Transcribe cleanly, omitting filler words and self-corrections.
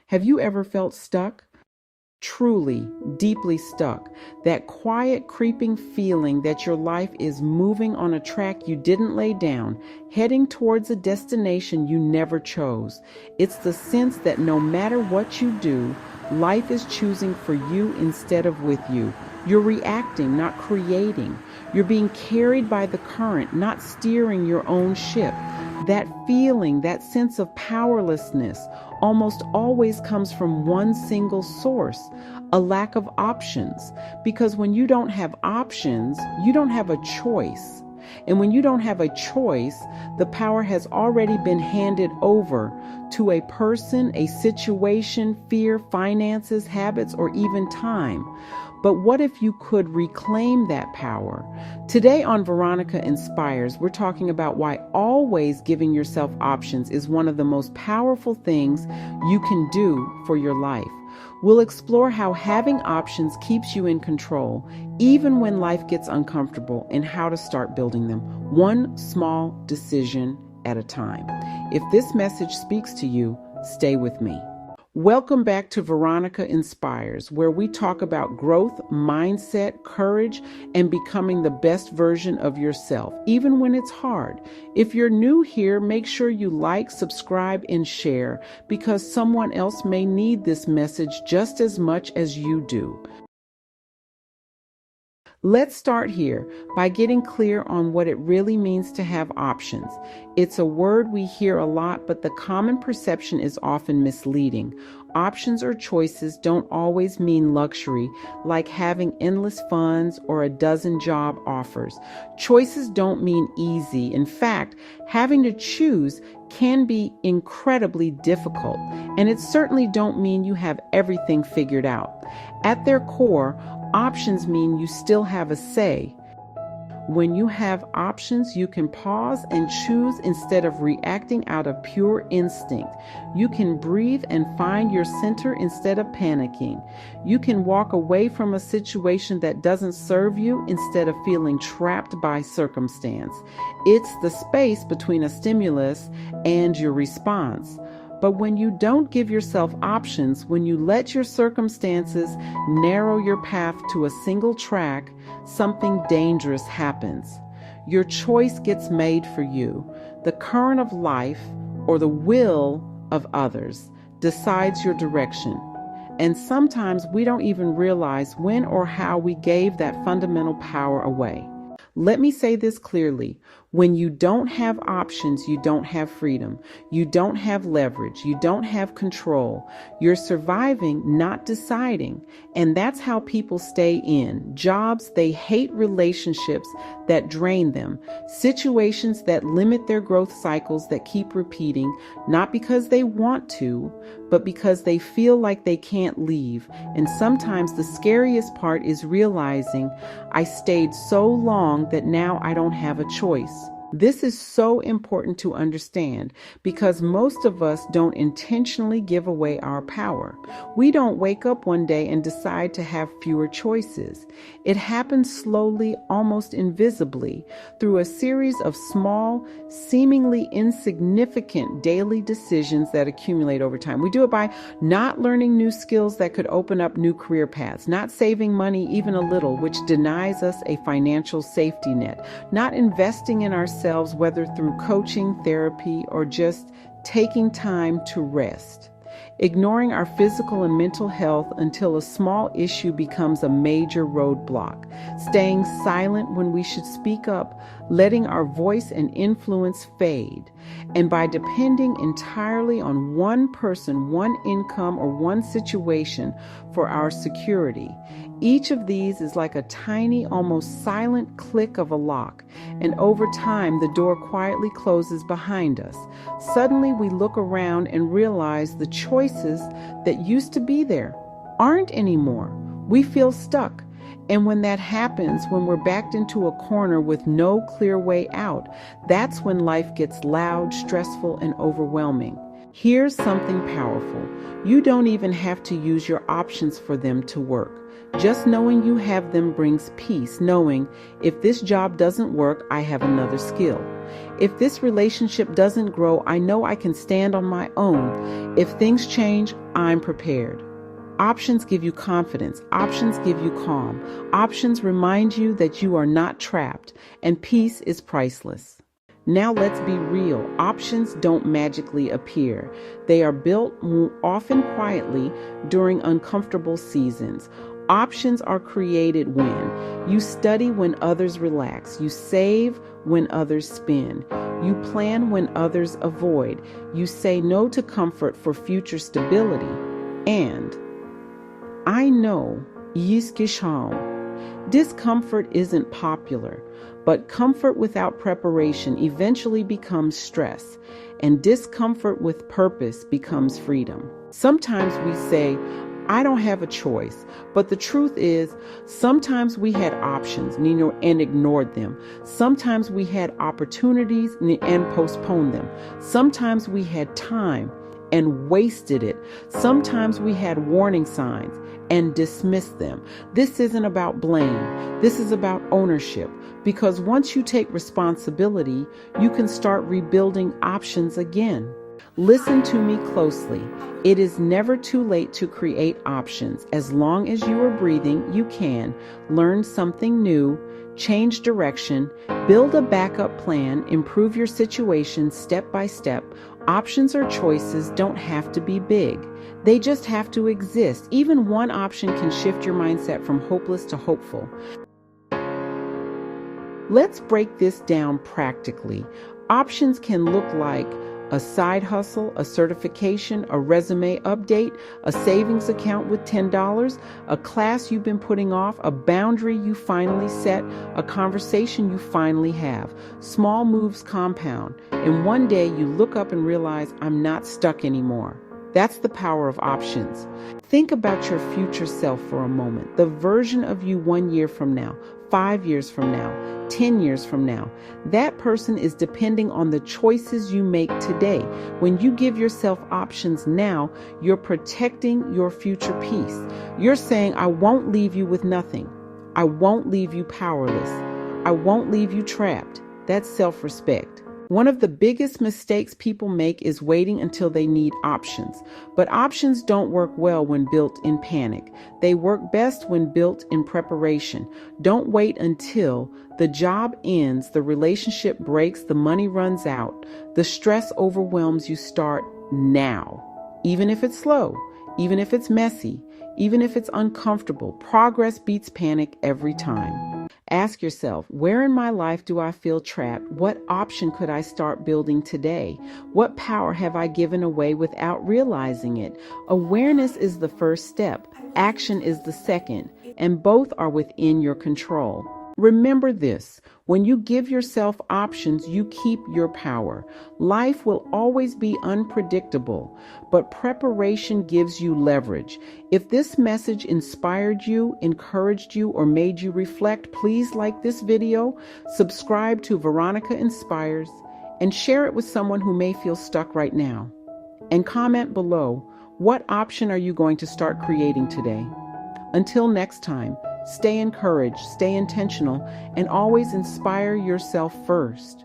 Have you ever felt stuck? Truly, deeply stuck. That quiet, creeping feeling that your life is moving on a track you didn't lay down, heading towards a destination you never chose. It's the sense that no matter what you do, life is choosing for you instead of with you. You're reacting, not creating. You're being carried by the current, not steering your own ship. That feeling, that sense of powerlessness, almost always comes from one single source, a lack of options. Because when you don't have options, you don't have a choice. And when you don't have a choice, the power has already been handed over to a person, a situation, fear, finances, habits, or even time. But what if you could reclaim that power? Today on Veronica Inspires, we're talking about why always giving yourself options is one of the most powerful things you can do for your life. We'll explore how having options keeps you in control, even when life gets uncomfortable, and how to start building them, one small decision at a time. If this message speaks to you, stay with me. Welcome back to Veronica Inspires, where we talk about growth, mindset, courage, and becoming the best version of yourself, even when it's hard. If you're new here, make sure you like, subscribe, and share, because someone else may need this message just as much as you do. Let's start here by getting clear on what it really means to have options. It's a word we hear a lot, but the common perception is often misleading. Options or choices don't always mean luxury, like having endless funds or a dozen job offers. Choices don't mean easy. In fact, having to choose can be incredibly difficult, and it certainly don't mean you have everything figured out. At their core, options mean you still have a say. When you have options, you can pause and choose instead of reacting out of pure instinct. You can breathe and find your center instead of panicking. You can walk away from a situation that doesn't serve you instead of feeling trapped by circumstance. It's the space between a stimulus and your response. But when you don't give yourself options, when you let your circumstances narrow your path to a single track, something dangerous happens. Your choice gets made for you. The current of life, or the will of others, decides your direction. And sometimes we don't even realize when or how we gave that fundamental power away. Let me say this clearly. When you don't have options, you don't have freedom. You don't have leverage. You don't have control. You're surviving, not deciding. And that's how people stay in jobs they hate, relationships that drain them, situations that limit their growth cycles that keep repeating, not because they want to, but because they feel like they can't leave. And sometimes the scariest part is realizing I stayed so long that now I don't have a choice. This is so important to understand because most of us don't intentionally give away our power. We don't wake up one day and decide to have fewer choices. It happens slowly, almost invisibly, through a series of small, seemingly insignificant daily decisions that accumulate over time. We do it by not learning new skills that could open up new career paths, not saving money even a little, which denies us a financial safety net, not investing in ourselves, whether through coaching, therapy, or just taking time to rest. Ignoring our physical and mental health until a small issue becomes a major roadblock. Staying silent when we should speak up, letting our voice and influence fade. And by depending entirely on one person, one income, or one situation for our security. Each of these is like a tiny, almost silent click of a lock, and over time the door quietly closes behind us. Suddenly we look around and realize the choices that used to be there aren't anymore. We feel stuck. And when that happens, when we're backed into a corner with no clear way out, that's when life gets loud, stressful, and overwhelming. Here's something powerful. You don't even have to use your options for them to work. Just knowing you have them brings peace, knowing if this job doesn't work, I have another skill. If this relationship doesn't grow, I know I can stand on my own. If things change, I'm prepared. Options give you confidence. Options give you calm. Options remind you that you are not trapped, and peace is priceless. Now let's be real. Options don't magically appear. They are built often quietly during uncomfortable seasons. Options are created when you study when others relax, you save when others spend, you plan when others avoid, you say no to comfort for future stability, and I know discomfort isn't popular, but comfort without preparation eventually becomes stress, and discomfort with purpose becomes freedom. Sometimes we say, I don't have a choice, but the truth is, sometimes we had options and ignored them. Sometimes we had opportunities and postponed them. Sometimes we had time and wasted it. Sometimes we had warning signs and dismissed them. This isn't about blame. This is about ownership. Because once you take responsibility, you can start rebuilding options again. Listen to me closely. It is never too late to create options. As long as you are breathing, you can learn something new, change direction, build a backup plan, improve your situation step by step. Options or choices don't have to be big. They just have to exist. Even one option can shift your mindset from hopeless to hopeful. Let's break this down practically. Options can look like a side hustle, a certification, a resume update, a savings account with $10, a class you've been putting off, a boundary you finally set, a conversation you finally have. Small moves compound, and one day you look up and realize, I'm not stuck anymore. That's the power of options. Think about your future self for a moment, the version of you 1 year from now, 5 years from now, 10 years from now. That person is depending on the choices you make today. When you give yourself options now, you're protecting your future peace. You're saying, I won't leave you with nothing. I won't leave you powerless. I won't leave you trapped. That's self-respect. One of the biggest mistakes people make is waiting until they need options. But options don't work well when built in panic. They work best when built in preparation. Don't wait until the job ends, the relationship breaks, the money runs out, the stress overwhelms you. Start now. Even if it's slow, even if it's messy, even if it's uncomfortable, progress beats panic every time. Ask yourself, where in my life do I feel trapped? What option could I start building today? What power have I given away without realizing it? Awareness is the first step. Action is the second, and both are within your control. Remember this, when you give yourself options, you keep your power. Life will always be unpredictable, but preparation gives you leverage. If this message inspired you, encouraged you, or made you reflect, please like this video, subscribe to Veronica Inspires, and share it with someone who may feel stuck right now. And comment below, what option are you going to start creating today? Until next time, stay encouraged, stay intentional, and always inspire yourself first.